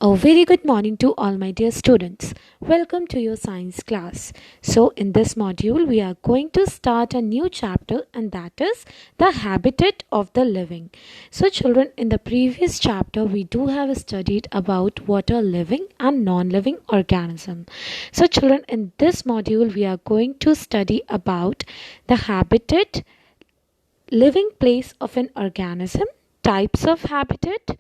A very good morning to all my dear students. Welcome to your science class. So, in this module, we are going to start a new chapter, and that is the habitat of the living. So, children, in the previous chapter, we do have studied about what are living and non living organism. So, children, in this module, we are going to study about the habitat, living place of an organism, types of habitat,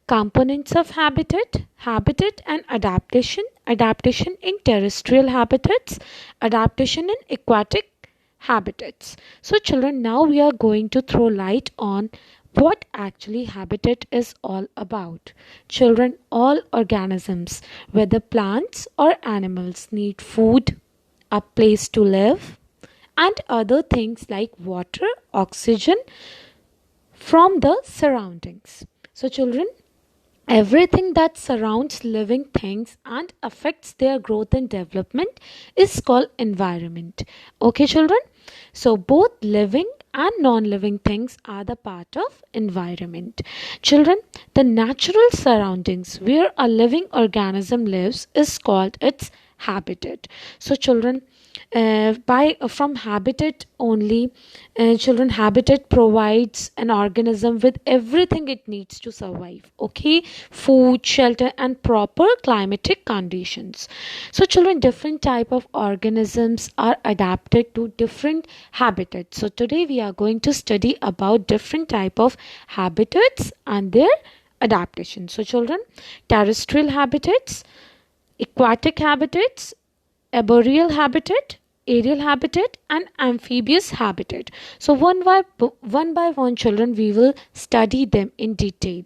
components of habitat, habitat and adaptation, adaptation in terrestrial habitats, adaptation in aquatic habitats. So, children, now we are going to throw light on what actually habitat is all about. Children, all organisms, whether plants or animals, need food, a place to live, and other things like water, oxygen from the surroundings. So, children, everything that surrounds living things and affects their growth and development is called environment. Okay, children? So, both living and non living things are the part of environment. Children, the natural surroundings where a living organism lives is called its habitat. So, children, by from habitat only, children, habitat provides an organism with everything it needs to survive. Okay, food, shelter, and proper climatic conditions. So, children, different type of organisms are adapted to different habitats. So, today we are going to study about different type of habitats and their adaptation. So, children, terrestrial habitats, aquatic habitats, arboreal habitat, aerial habitat, and amphibious habitat. So one by one, children, we will study them in detail.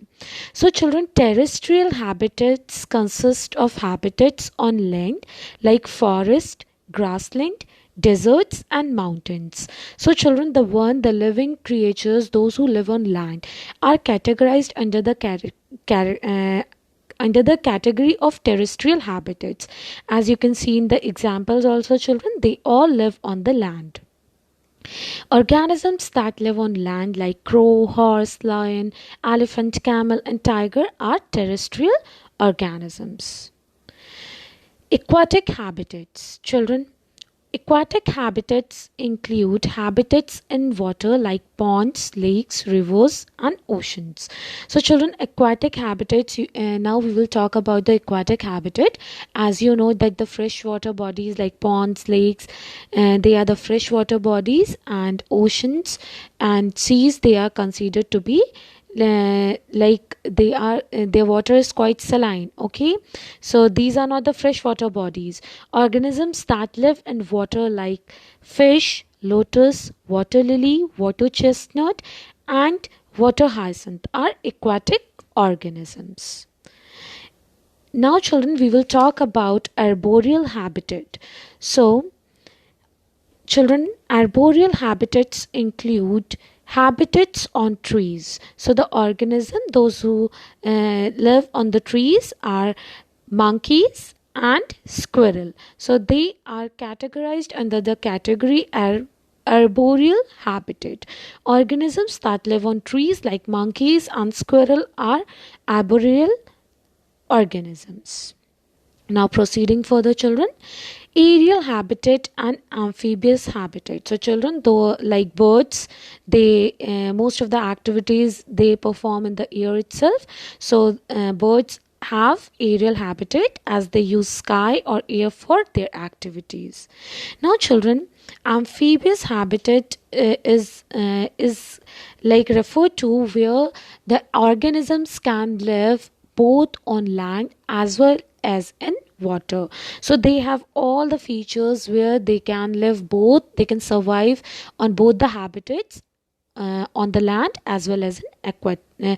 So, children, terrestrial habitats consist of habitats on land like forest, grassland, deserts, and mountains. So, children, the living creatures, those who live on land, are categorized under the category of terrestrial habitats. As you can see in the examples also, children, they all live on the land. Organisms that live on land like crow, horse, lion, elephant, camel, and tiger are terrestrial organisms. Aquatic habitats. Children, aquatic habitats include habitats in water like ponds, lakes, rivers, and oceans. So, children, aquatic habitats, now we will talk about the aquatic habitat. As you know that the freshwater bodies like ponds, lakes, they are the freshwater bodies, and oceans and seas, they are considered to be like they are their water is quite saline. Okay, so these are not the freshwater bodies. Organisms that live in water like fish, lotus, water lily, water chestnut, and water hyacinth are aquatic organisms. Now, children, we will talk about arboreal habitat. So, children, arboreal habitats include habitats on trees. So, the organism, those who live on the trees, are monkeys and squirrel. So, they are categorized under the category arboreal habitat. Organisms that live on trees like monkeys and squirrel are arboreal organisms. Now, proceeding further, children, aerial habitat and amphibious habitat. So, children, though like birds, they most of the activities they perform in the air itself. So, birds have aerial habitat as they use sky or air for their activities. Now, children, amphibious habitat is like referred to where the organisms can live both on land as well as in water. So they have all the features where they can live both, they can survive on both the habitats, on the land as well as in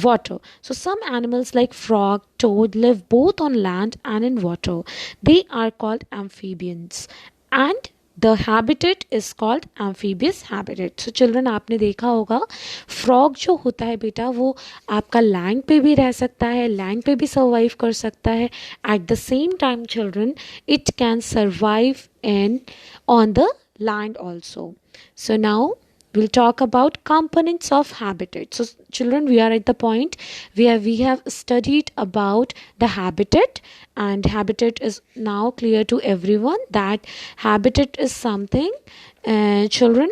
water. So some animals like frog, toad live both on land and in water. They are called amphibians, and the habitat is called amphibious habitat. So children, आपने देखा होगा frog जो होता है बेटा, वो आपका land पे भी रह सकता है, लैंड पे भी सर्वाइव कर सकता है. At the same time, children, it can survive in on the land also. So now we'll talk about components of habitat. So children, we are at the point where we have studied about the habitat, and habitat is now clear to everyone that habitat is something, children,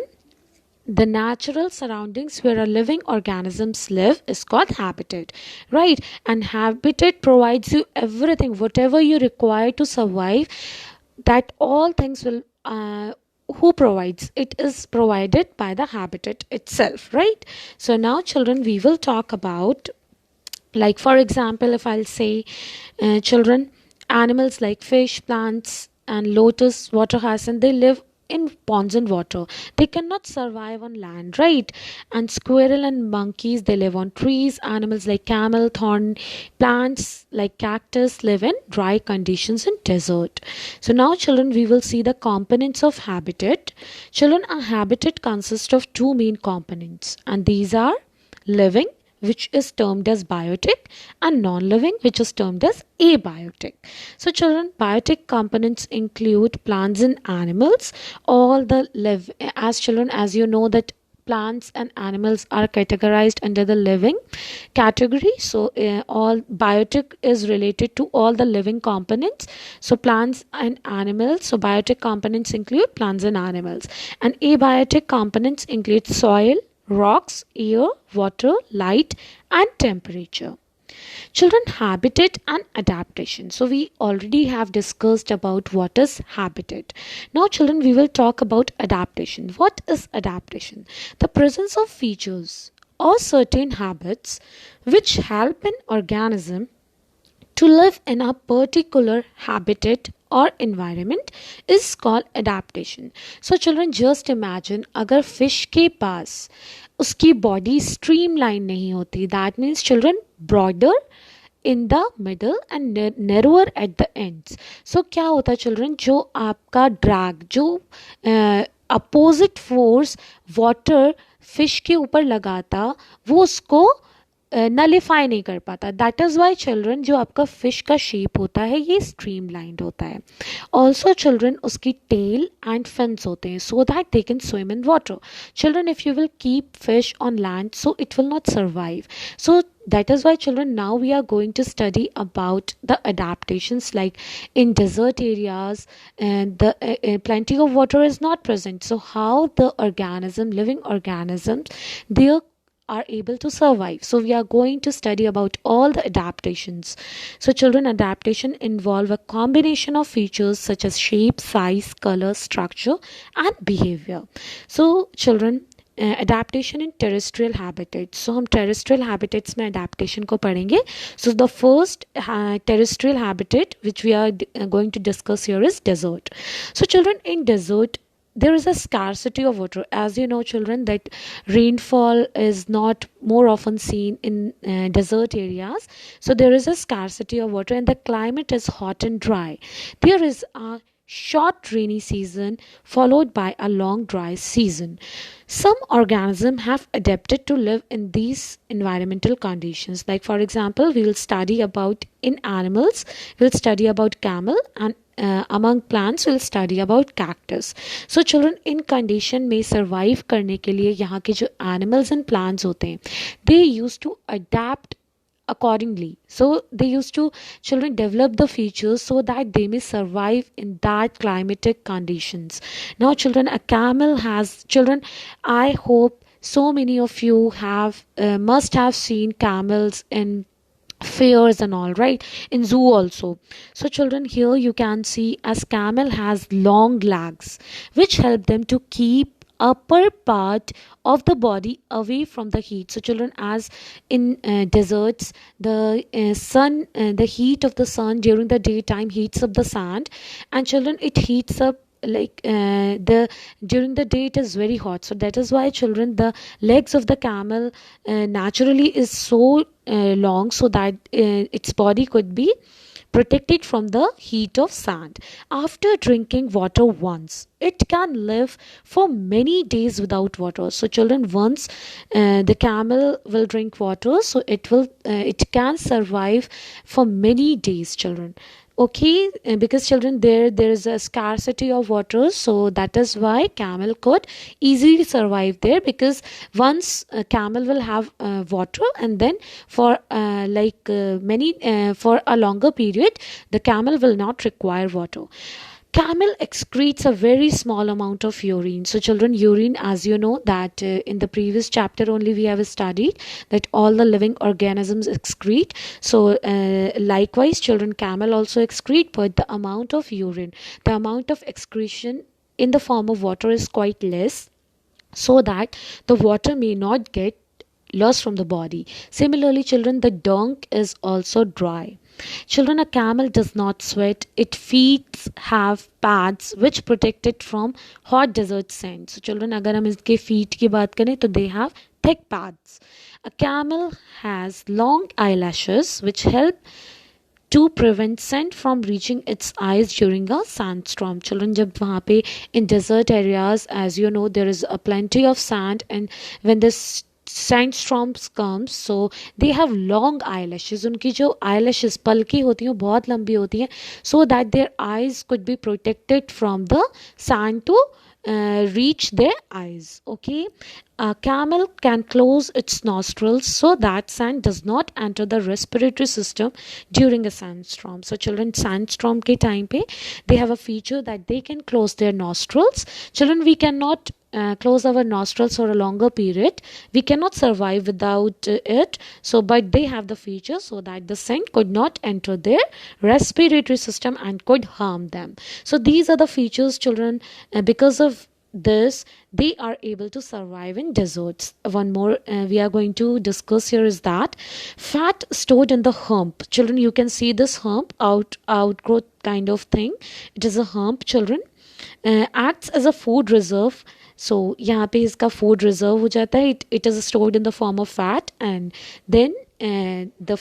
the natural surroundings where a living organisms live is called habitat, right? And habitat provides you everything whatever you require to survive. That all things will, who provides it is provided by the habitat itself, right? So now children, we will talk about, like for example, if I'll say, children, animals like fish, plants and lotus water hyacinth, they live in ponds and water. They cannot survive on land, right? And squirrel and monkeys, they live on trees. Animals like camel, thorn plants like cactus live in dry conditions in desert. So now children, we will see the components of habitat. Children, a habitat consists of two main components, and these are living, which is termed as biotic, and non-living, which is termed as abiotic. So children, biotic components include plants and animals. All the live, as children, as you know that plants and animals are categorized under the living category. So all biotic is related to all the living components. So plants and animals, so biotic components include plants and animals, and abiotic components include soil, rocks, air, water, light, and temperature. Children, habitat and adaptation. So we already have discussed about what is habitat. Now children, we will talk about adaptation. What is adaptation? The presence of features or certain habits which help an organism to live in a particular habitat or environment is called adaptation. So children, just imagine अगर fish के पास उसकी body streamline नहीं होती, that means children, broader in the middle and narrower at the ends. So क्या होता children, जो आपका drag, जो opposite force water fish के ऊपर लगाता, वो उसको नलिफाई नहीं कर पाता. दैट इज़ वाई चिल्ड्रन, जो आपका फिश का शेप होता है ये स्ट्रीम लाइंड होता है. ऑल्सो चिल्ड्रन, उसकी टेल एंड फिन्स होते हैं so that they can swim in water. Children, if you will keep fish on land, so it will not survive. So that is why children, now we are going to study about the adaptations, like in desert areas and the plenty of water is not present, so how the living organisms, they are able to survive. So we are going to study about all the adaptations. So children, adaptation involve a combination of features such as shape, size, color, structure and behavior. So children, adaptation in terrestrial habitats. So हम terrestrial habitats में adaptation को पढ़ेंगे. So the first terrestrial habitat which we are going to discuss here is desert. So children, in desert there is a scarcity of water. As you know children, that rainfall is not more often seen in desert areas. So there is a scarcity of water and the climate is hot and dry. There is a short rainy season followed by a long dry season. Some organisms have adapted to live in these environmental conditions. Like for example, we will study about in animals, we'll study about camel, and among plants we'll study about cactus. So children, in condition में survive करने के लिए यहाँ के जो animals and plants होते हैं, they used to adapt accordingly. So they used to, children, develop the features so that they may survive in that climatic conditions. Now children, a camel has, children, I hope so many of you have must have seen camels in fairs and all, right, in zoo also. So children, here you can see as camel has long legs which help them to keep upper part of the body away from the heat. So children, as in deserts, the the heat of the sun during the daytime heats up the sand, and children, it heats up like the during the day it is very hot. So that is why children, the legs of the camel naturally is so long, so that its body could be protected from the heat of sand. After drinking water once, it can live for many days without water. So children, once the camel will drink water, so it can survive for many days, children. Okay, because children, there is a scarcity of water, so that is why camel could easily survive there, because once a camel will have water, and then for many for a longer period the camel will not require water. Camel excretes a very small amount of urine. So children, urine, as you know that in the previous chapter only we have studied that all the living organisms excrete. So likewise children, camel also excrete, but the amount of urine, the amount of excretion in the form of water is quite less, so that the water may not get lost from the body. Similarly, children, the dung is also dry. Children, a camel does not sweat. Its feet have pads which protect it from hot desert sand. So, children, अगर हम इसके feet की बात करें तो they have thick pads. A camel has long eyelashes which help to prevent sand from reaching its eyes during a sandstorm. Children, जब वहाँ पे in desert areas, as you know, there is a plenty of sand, and when this sandstorms comes, so they have long eyelashes. उनकी जो eyelashes पलकी होती हैं वो बहुत लंबी होती हैं, so that their eyes could be protected from the sand to reach their eyes. Okay, a camel can close its nostrils so that sand does not enter the respiratory system during a sandstorm. So children, sandstorm ke time pe they have a feature that they can close their nostrils. Children, we cannot close our nostrils for a longer period. We cannot survive without it. So, but they have the feature so that the scent could not enter their respiratory system and could harm them. So, these are the features, children. Because of this, they are able to survive in deserts. One more we are going to discuss here is that fat stored in the hump. Children, you can see this hump, outgrowth kind of thing. It is a hump, children. Acts as a food reserve. So यहाँ पे इसका food reserve हो जाता है. It is stored in the form of fat, and then the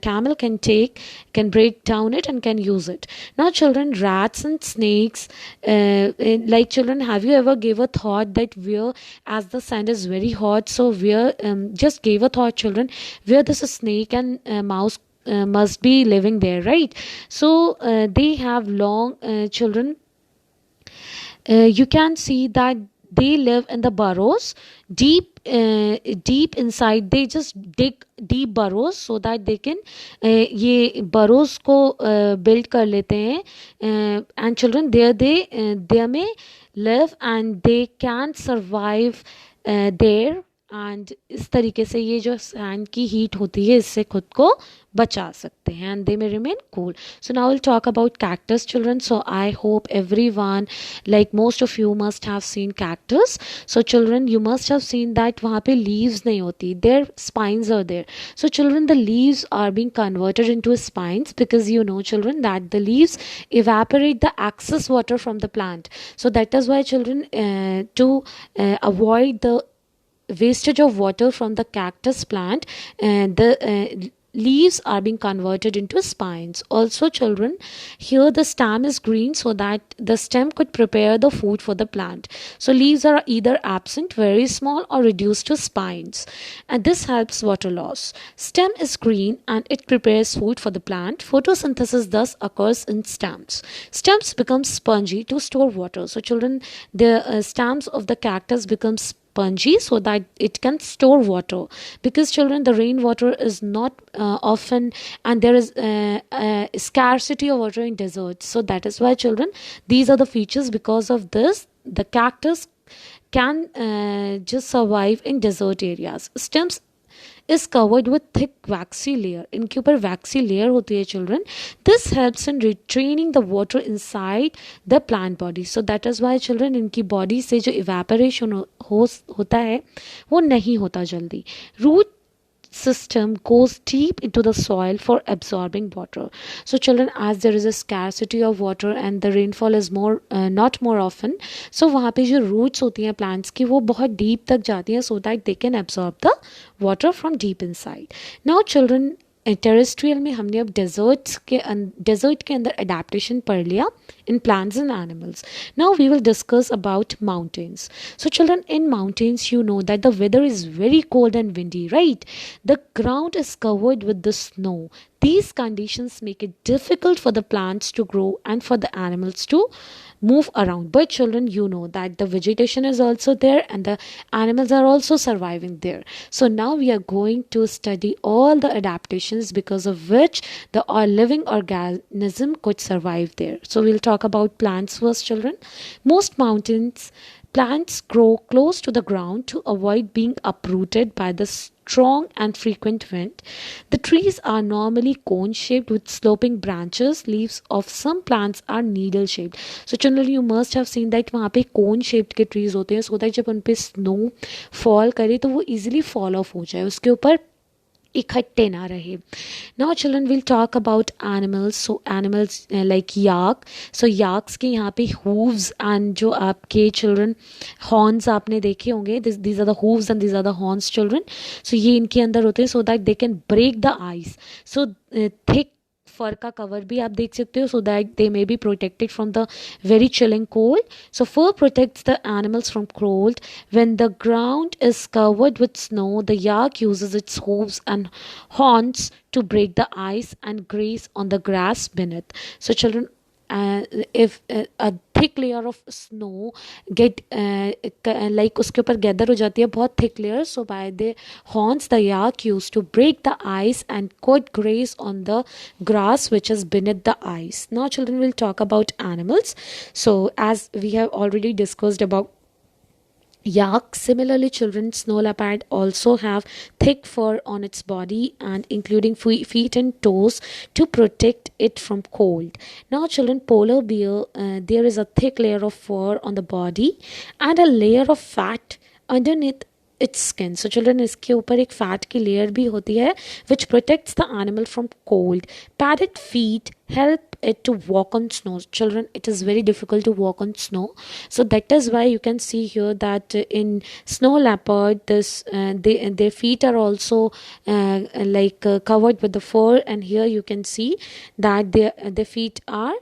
camel can break down it and can use it. Now children, rats and snakes, like children, have you ever gave a thought that where, as the sand is very hot, so where, just gave a thought, children, where this snake and mouse must be living there, right? So they have long, children, you can see that they live in the burrows deep inside. They just dig deep burrows so that they can ये burrows को build कर लेते हैं, and children, there may live and they can survive there, and इस तरीके से ये जो सैंड की हीट होती है इससे खुद को बचा सकते हैं, and they may remain cool. So now we'll talk about cactus, children. So I hope everyone, like most of you, must have seen cactus. So children, you must have seen that वहाँ पे leaves नहीं होती, their spines are there. So children, the leaves are being converted into spines, because you know, children, that the leaves evaporate the excess water from the plant. So that is why, children, to avoid the wastage of water from the cactus plant, the leaves are being converted into spines. Also children, here the stem is green so that the stem could prepare the food for the plant. So leaves are either absent, very small, or reduced to spines, and this helps water loss. Stem is green and it prepares food for the plant. Photosynthesis thus occurs in stems. Stems become spongy to store water. So children, the stems of the cactus become spongy so that it can store water, because children, the rainwater is not often, and there is scarcity of water in deserts. So that is why, children, these are the features. Because of this, the cactus can just survive in desert areas. Stems is covered with thick waxy layer. इनके ऊपर waxy layer होती है, children. This helps in retraining the water inside the plant body. So that is why, children, इनकी body से जो evaporation होता है वो नहीं होता जल्दी. Root system goes deep into the soil for absorbing water. So children, as there is a scarcity of water and the rainfall is not more often, so वहाँ पे जो roots होती हैं plants की वो बहुत deep तक जाती हैं, so that they can absorb the water from deep inside. Now children, terrestrial में हमने अब डेजर्ट के अंदर एडेप्टेशन पढ़ लिया in plants and animals. Now we will discuss about mountains. So children, in mountains you know that the weather is very cold and windy, right? The ground is covered with the snow. These conditions make it difficult for the plants to grow and for the animals to move around. But children, you know that the vegetation is also there and the animals are also surviving there. So now we are going to study all the adaptations because of which the living organism could survive there. So we'll talk about plants first, children. Most mountains plants grow close to the ground to avoid being uprooted by the strong and frequent wind. The trees are normally cone shaped with sloping branches. Leaves of some plants are needle shaped. So generally you must have seen that वहाँ पे cone shaped के trees होते हैं, so that जब उन पे snow fall करे तो वो easily fall off हो जाए, उसके ऊपर इकट्ठे ना रहे. Now children, will talk about animals. So animals like yak. So yaks के यहाँ पे hooves and जो आपके children horns आपने देखे होंगे, these are the hooves and these are the horns, children. So ये इनके अंदर होते हैं so that they can break the ice. So thick फर का कवर भी आप देख सकते हो so that they may be protected from the very chilling cold. So fur protects the animals from cold. When the ground is covered with snow, the yak uses its hooves and horns to break the ice and graze on the grass beneath. So children, if a thick layer of snow get like उसके ऊपर gather हो जाती है बहुत thick layer, so by the horns the yak used to break the ice and could graze on the grass which is beneath the ice. Now children, will talk about animals. So as we have already discussed about yak, similarly children, snow leopard also have thick fur on its body and including feet and toes to protect it from cold. Now children, polar bear, there is a thick layer of fur on the body and a layer of fat underneath its skin. So children, इसके ऊपर एक fat की layer भी होती है which protects the animal from cold. Padded feet help it to walk on snow. Children, it is very difficult to walk on snow. So that is why you can see here that in snow leopard, their feet are also covered with the fur, and here you can see that their feet are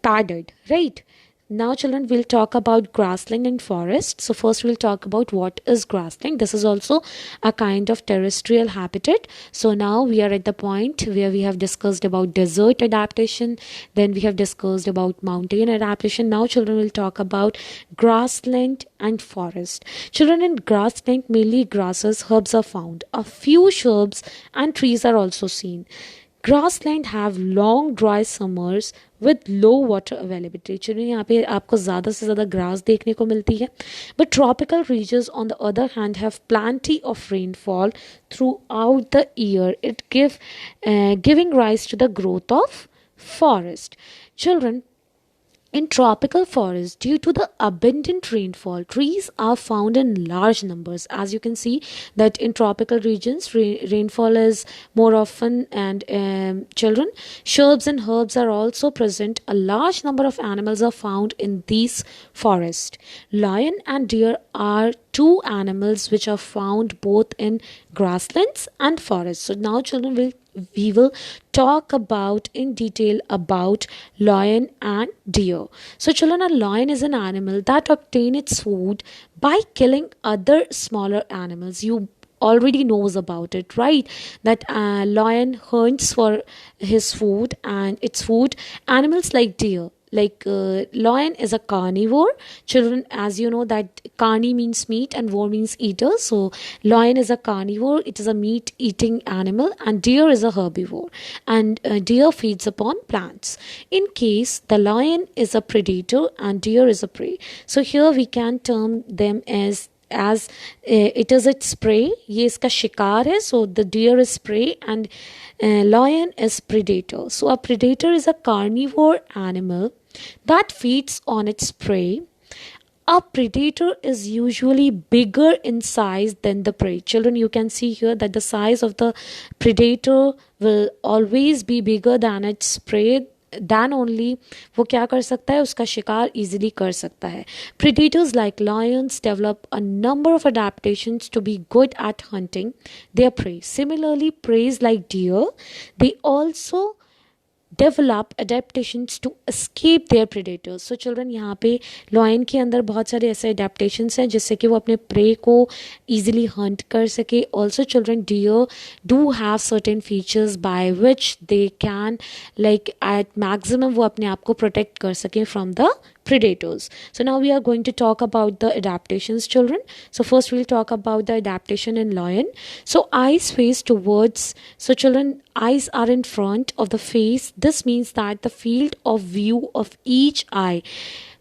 padded, right? Now children, we'll talk about grassland and forest. So first we'll talk about what is grassland. This is also a kind of terrestrial habitat. So now we are at the point where we have discussed about desert adaptation, then we have discussed about mountain adaptation. Now children, will talk about grassland and forest. Children, in grassland mainly grasses, herbs are found. A few shrubs and trees are also seen. Grassland have long dry summers with low water availability. चलिए यहाँ पे आपको ज़्यादा से ज़्यादा grass देखने को मिलती है. But tropical regions on the other hand have plenty of rainfall throughout the year. It giving rise to the growth of forest. Children, in tropical forests, due to the abundant rainfall, trees are found in large numbers. As you can see that in tropical regions, rainfall is more often, and children, shrubs and herbs are also present. A large number of animals are found in these forests. Lion and deer are two animals which are found both in grasslands and forests. So now children, we will talk about in detail about lion and deer. So children, a lion is an animal that obtains its food by killing other smaller animals. You already knows about it, right? That lion hunts for his food and its food. Animals like deer, lion is a carnivore. Children, as you know that carni means meat and vor means eater. So lion is a carnivore, it is a meat eating animal, and deer is a herbivore, and deer feeds upon plants. In case the lion is a predator and deer is a prey, so here we can term them as it is its prey. ये इसका शिकार है. So the deer is prey and lion is predator. So a predator is a carnivore animal that feeds on its prey. A predator is usually bigger in size than the prey. Children, you can see here that the size of the predator will always be bigger than its prey. Then only वो क्या कर सकता है, उसका शिकार easily कर सकता है. Predators like lions develop a number of adaptations to be good at hunting their prey. Similarly, prey like deer, they also develop adaptations to escape their predators. So children, यहाँ पे lion के अंदर बहुत सारे ऐसे adaptations हैं जिससे कि वो अपने prey को easily hunt कर सके. Also children, deer do have certain features by which they can like at maximum वो अपने आप को protect कर सके from the predators. So now we are going to talk about the adaptations, children. So first we'll talk about the adaptation in lion. So eyes face towards, so children, eyes are in front of the face. This means that the field of view of each eye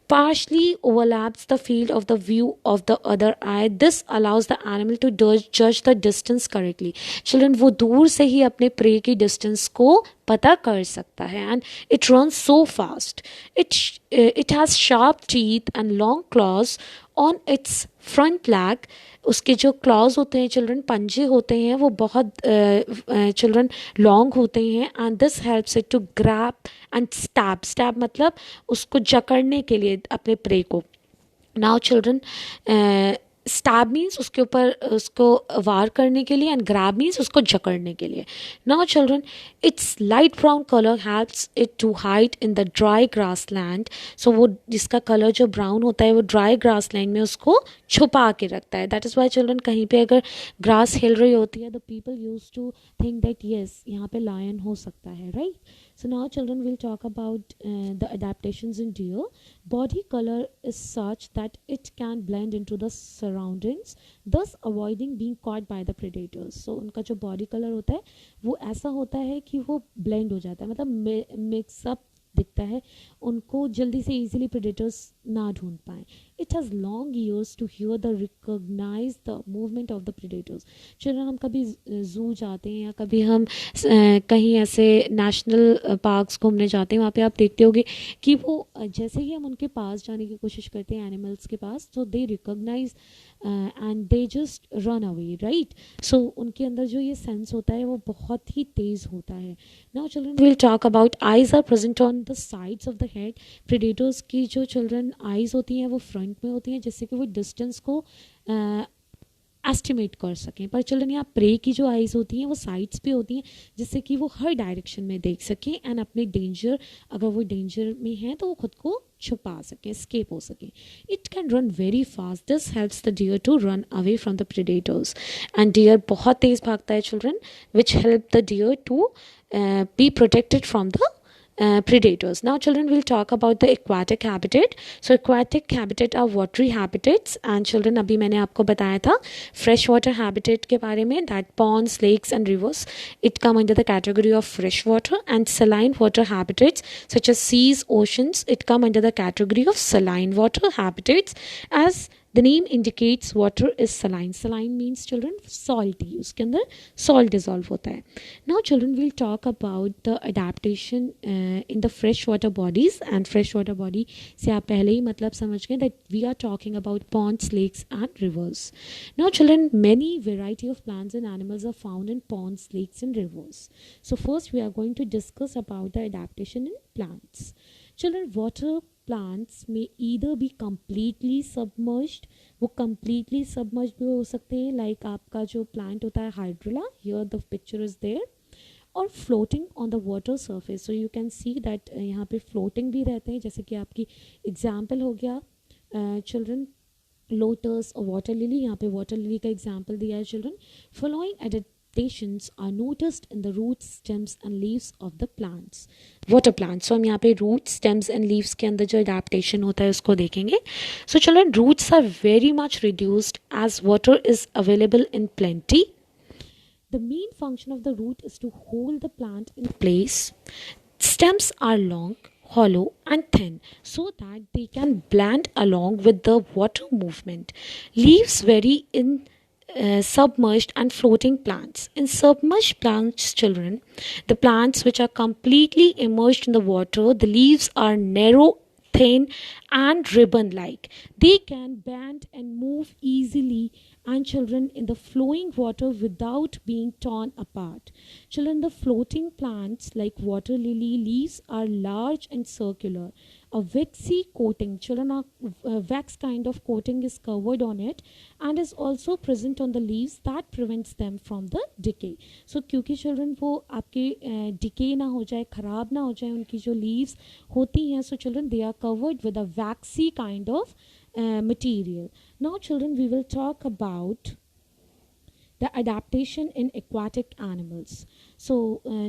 partially overlaps the field of the view of the other eye. This allows the animal to judge the distance correctly. Children, वो दूर से ही अपने prey की distance को पता कर सकता है, and it runs so fast. It has sharp teeth and long claws on its front leg. उसके जो क्लॉज होते हैं चिल्ड्रन, पंजे होते हैं, वो बहुत चिल्ड्रन लॉन्ग होते हैं, and this helps it to grab and stab. Stab मतलब उसको जकड़ने के लिए अपने प्रे को. नाउ चिल्ड्रन, स्टैब मीन्स उसके ऊपर उसको वार करने के लिए, एंड ग्रैब मीन्स उसको जकड़ने के लिए. Now children, it's light brown colour helps it to hide in the dry grassland. So वो जिसका कलर जो ब्राउन होता है वो ड्राई ग्रास लैंड में उसको छुपा के रखता है. दैट इज़ वाई चिल्ड्रन, कहीं पे अगर ग्रास हिल रही होती है, the people use to think that yes यहाँ पे लायन हो सकता है, right. So now children will talk about the adaptations in deer. Body color is such that it can blend into the surroundings, thus avoiding being caught by the predators. So उनका जो body color होता है वो ऐसा होता है कि वो blend हो जाता है, मतलब mix up दिखता है, उनको जल्दी से easily predators ना ढूंढ पाए. It has long ears to hear the recognize the movement of the predators. Children, हम कभी zoo जाते हैं या कभी हम कहीं ऐसे नेशनल पार्क्स घूमने जाते हैं, वहाँ पे आप देखते होगे कि वो जैसे ही हम उनके पास जाने की कोशिश करते हैं एनिमल्स के पास, तो they recognise and they just run away, right. So उनके अंदर जो ये सेंस होता है वो बहुत ही तेज़ होता है. Now children, will talk about eyes are present on the sides of the head. Predators की जो चिल्ड्रन आइज होती हैं वो फ्रंट में होती हैं, जिससे कि वो डिस्टेंस को एस्टिमेट कर सकें. पर चिल्ड्रन, यहाँ प्रे की जो आइज़ होती हैं वो साइड्स पे होती हैं, जिससे कि वो हर डायरेक्शन में देख सकें, एंड अपने डेंजर, अगर वो डेंजर में हैं तो वो खुद को छुपा सकें, स्केप हो सकें. It can run very fast. This helps the deer to run away from the predators. And deer बहुत तेज़ भागता है children, which help the deer to be protected from the predators. Now children, will talk about the aquatic habitat. So aquatic habitat are watery habitats, and children, अभी मैंने आपको बताया था fresh water habitat के बारे में, that ponds, lakes and rivers, it come under the category of fresh water, and saline water habitats such as seas, oceans, it come under the category of saline water habitats. As the name indicates, water is saline. Saline means children salty, उसके अंदर salt dissolve होता है. Now children, will talk about the adaptation in the freshwater bodies, and freshwater body से आप पहले ही मतलब समझ गए that we are talking about ponds, lakes and rivers. Now children, many variety of plants and animals are found in ponds, lakes and rivers. So first we are going to discuss about the adaptation in plants. Children, water plants may either be completely submerged, वो completely submerged भी हो सकते हैं, like आपका जो plant होता है hydrilla, here the picture is there, और floating on the water surface. So you can see that यहाँ पे floating भी रहते हैं, जैसे कि आपकी example हो गया children lotus और water lily. यहाँ पे water lily का example दिया है children. Following adaptations are noticed in the roots, stems and leaves of the plants. Water plants. So हम यहाँ पे roots, stems and leaves के अंदर जो adaptation होता है उसको देखेंगे. So children, roots are very much reduced as water is available in plenty. The main function of the root is to hold the plant in place. Stems are long, hollow and thin so that they can blend along with the water movement. Leaves vary in submerged and floating plants. In submerged plants, children, the plants which are completely immersed in the water, the leaves are narrow, thin and ribbon like. They can bend and move easily and children in the flowing water without being torn apart. Children, the floating plants like water lily leaves are large and circular. A waxy coating, children, a wax kind of coating is covered on it and is also present on the leaves that prevents them from the decay. So क्योंकि children वो आपके decay ना हो जाए, खराब ना हो जाए उनकी जो leaves होती हैं, so children they are covered with a waxy kind of material. Now children, we will talk about the adaptation in aquatic animals. So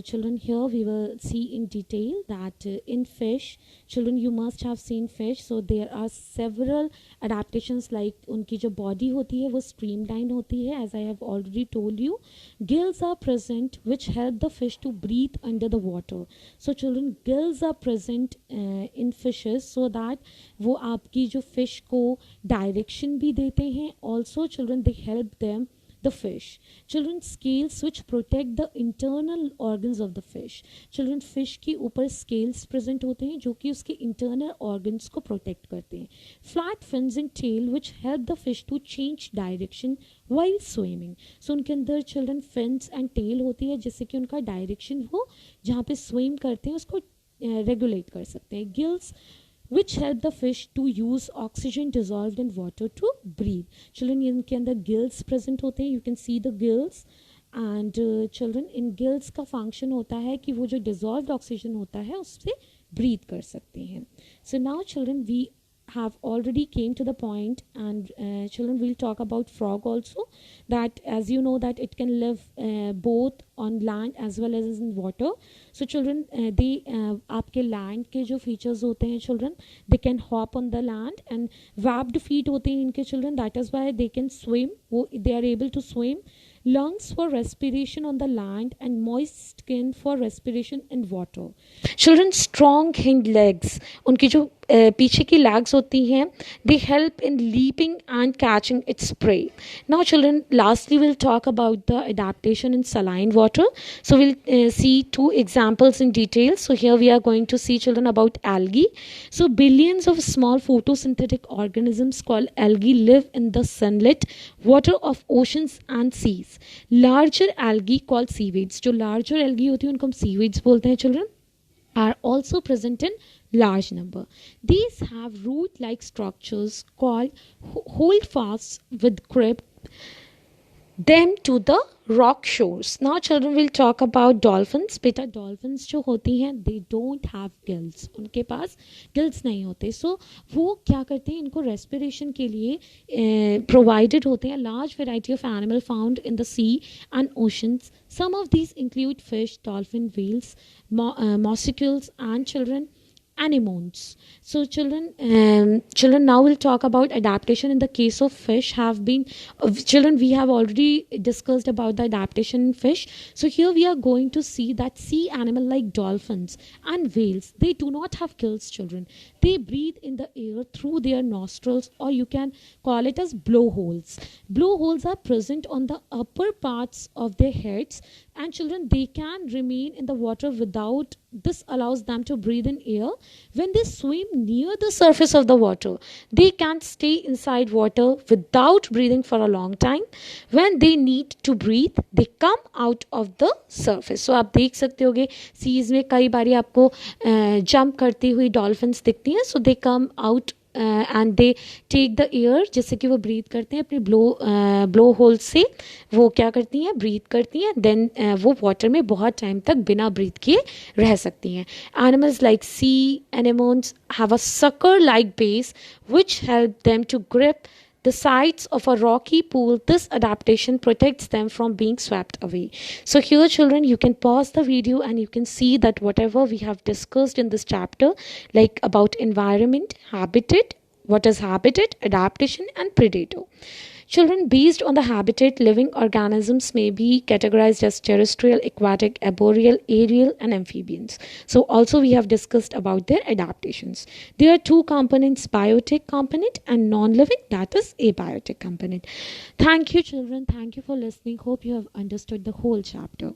children, here we will see in detail that in fish, children, you must have seen fish. So there are several adaptations, like उनकी जो body होती है वो streamlined होती है, as I have already told you. Gills are present which help the fish to breathe under the water. So children, gills are present in fishes so that वो आपकी जो fish को direction भी देते हैं. Also children, they help them the fish. Children, scales which protect the internal organs of the fish. Children, fish के ऊपर scales present होते हैं जो कि उसके internal organs को protect करते हैं. Flat fins and tail which help the fish to change direction while swimming. So उनके अंदर children fins and tail होती है जिससे कि उनका direction वो जहाँ पे swim करते हैं उसको regulate कर सकते हैं. Gills which help the fish to use oxygen dissolved in water to breathe. Children, इनके अंदर gills present होते हैं. You can see the gills. And children, in gills का function होता है कि वो जो dissolved oxygen होता है उससे breathe कर सकते हैं. So now children, we have already came to the point, and children, will talk about frog also, that as you know that it can live both on land as well as in water. So children, they आपके land के जो features होते हैं children, they can hop on the land, and webbed feet होते हैं इनके children, that is why they can swim, they are able to swim. Lungs for respiration on the land and moist skin for respiration in water. Children, strong hind legs, उनकी जो पीछे की legs होती हैं, they help in leaping and catching its prey. Now children, lastly we'll talk about the adaptation in saline water. So we'll see two examples in detail. So here we are going to see children about algae. So billions of small photosynthetic organisms called algae live in the sunlit water of oceans and seas. Larger algae called seaweeds, जो larger algae होती है उनको हम seaweeds बोलते हैं children, are also present in large number. These have root-like structures called holdfasts with grip them to the rock shores. Now children, will talk about dolphins. बेटा dolphins जो होती हैं, they don't have gills. उनके पास gills नहीं होते. So वो क्या करते हैं, इनको respiration के लिए provided होते हैं large variety of animal found in the sea and oceans. Some of these include fish, dolphin, whales, marsupials, and children, anemones. So children, now we'll talk about adaptation in the case of fish. Children, we have already discussed about the adaptation in fish. So here we are going to see that sea animal like dolphins and whales, they do not have gills children. They breathe in the air through their nostrils, or you can call it as blowholes. Blowholes are present on the upper parts of their heads, and children, they can remain in the water without, this allows them to breathe in air. When they swim near the surface of the water, they can stay inside water without breathing for a long time. When they need to breathe, they come out of the surface. So आप देख सकते होगे seize में कई बारी आपको jump करती हुई डॉल्फिन्स दिखती हैं. So they come out and they take the air, जिससे कि वो ब्रीथ करते हैं अपने ब्लो होल से, वो क्या करती हैं, ब्रीथ करती हैं. देन वो वाटर में बहुत टाइम तक बिना ब्रीथ किए रह सकती हैं. Animals like sea anemones have a sucker like base which help them to grip the sides of a rocky pool. This adaptation protects them from being swept away. So here children, you can pause the video and you can see that whatever we have discussed in this chapter, like about environment, habitat, what is habitat, adaptation, and predator. Children, based on the habitat, living organisms may be categorized as terrestrial, aquatic, arboreal, aerial, and amphibians. So also we have discussed about their adaptations. There are two components, biotic component and non-living, that is abiotic component. Thank you children. Thank you for listening. Hope you have understood the whole chapter.